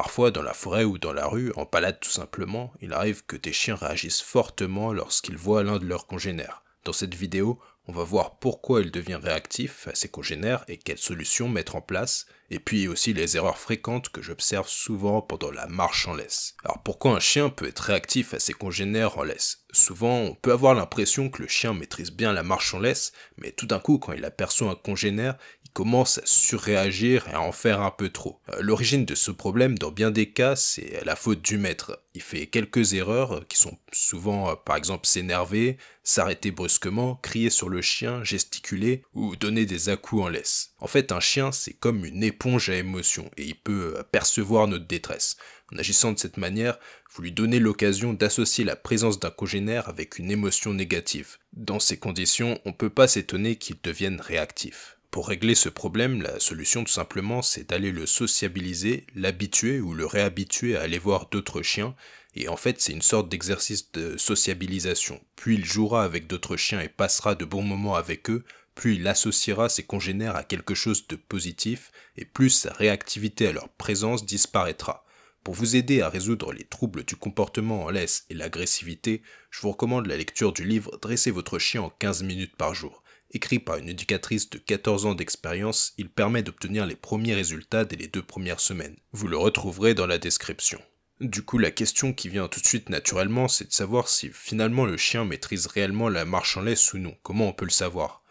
Parfois, dans la forêt ou dans la rue, en balade tout simplement, il arrive que des chiens réagissent fortement lorsqu'ils voient l'un de leurs congénères. Dans cette vidéo, on va voir pourquoi il devient réactif à ses congénères et quelles solutions mettre en place, et puis aussi les erreurs fréquentes que j'observe souvent pendant la marche en laisse. Alors pourquoi un chien peut être réactif à ses congénères en laisse? Souvent, on peut avoir l'impression que le chien maîtrise bien la marche en laisse, mais tout d'un coup, quand il aperçoit un congénère, il commence à surréagir et à en faire un peu trop. L'origine de ce problème, dans bien des cas, c'est la faute du maître. Il fait quelques erreurs qui sont souvent, par exemple, s'énerver, s'arrêter brusquement, crier sur le chien, gesticuler ou donner des à-coups en laisse. En fait, un chien, c'est comme une éponge à émotions et il peut percevoir notre détresse. En agissant de cette manière, vous lui donnez l'occasion d'associer la présence d'un congénère avec une émotion négative. Dans ces conditions, on ne peut pas s'étonner qu'il devienne réactif. Pour régler ce problème, la solution tout simplement, c'est d'aller le sociabiliser, l'habituer ou le réhabituer à aller voir d'autres chiens, et en fait c'est une sorte d'exercice de sociabilisation. Plus il jouera avec d'autres chiens et passera de bons moments avec eux, plus il associera ses congénères à quelque chose de positif, et plus sa réactivité à leur présence disparaîtra. Pour vous aider à résoudre les troubles du comportement en laisse et l'agressivité, je vous recommande la lecture du livre « Dressez votre chien en 15 minutes par jour ». Écrit par une éducatrice de 14 ans d'expérience, il permet d'obtenir les premiers résultats dès les 2 premières semaines. Vous le retrouverez dans la description. Du coup, la question qui vient tout de suite naturellement, c'est de savoir si finalement le chien maîtrise réellement la marche en laisse ou non. Comment on peut le savoir?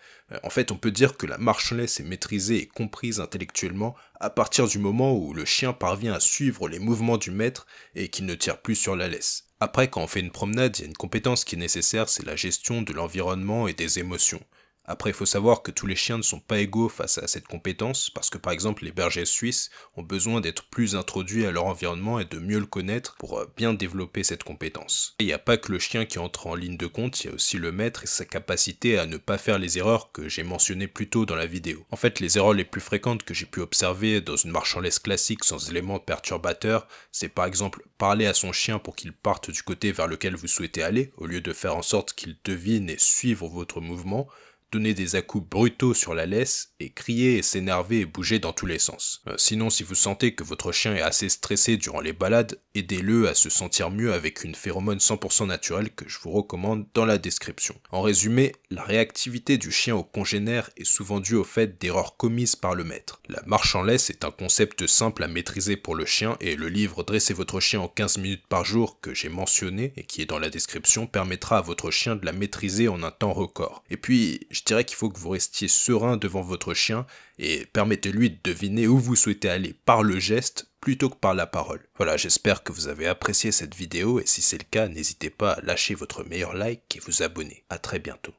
En fait, on peut dire que la marche en laisse est maîtrisée et comprise intellectuellement à partir du moment où le chien parvient à suivre les mouvements du maître et qu'il ne tire plus sur la laisse. Après, quand on fait une promenade, il y a une compétence qui est nécessaire, c'est la gestion de l'environnement et des émotions. Après, il faut savoir que tous les chiens ne sont pas égaux face à cette compétence, parce que par exemple, les bergers suisses ont besoin d'être plus introduits à leur environnement et de mieux le connaître pour bien développer cette compétence. Et il n'y a pas que le chien qui entre en ligne de compte, il y a aussi le maître et sa capacité à ne pas faire les erreurs que j'ai mentionnées plus tôt dans la vidéo. En fait, les erreurs les plus fréquentes que j'ai pu observer dans une marche en laisse classique sans éléments perturbateurs, c'est par exemple parler à son chien pour qu'il parte du côté vers lequel vous souhaitez aller, au lieu de faire en sorte qu'il devine et suive votre mouvement, donner des à-coups brutaux sur la laisse, et crier et s'énerver et bouger dans tous les sens. Sinon, si vous sentez que votre chien est assez stressé durant les balades, aidez-le à se sentir mieux avec une phéromone 100% naturelle que je vous recommande dans la description. En résumé, la réactivité du chien au congénère est souvent due au fait d'erreurs commises par le maître. La marche en laisse est un concept simple à maîtriser pour le chien, et le livre « Dressez votre chien en 15 minutes par jour » que j'ai mentionné et qui est dans la description permettra à votre chien de la maîtriser en un temps record. Et puis, je dirais qu'il faut que vous restiez serein devant votre chien et permettez-lui de deviner où vous souhaitez aller par le geste plutôt que par la parole. Voilà, j'espère que vous avez apprécié cette vidéo et si c'est le cas, n'hésitez pas à lâcher votre meilleur like et vous abonner. À très bientôt.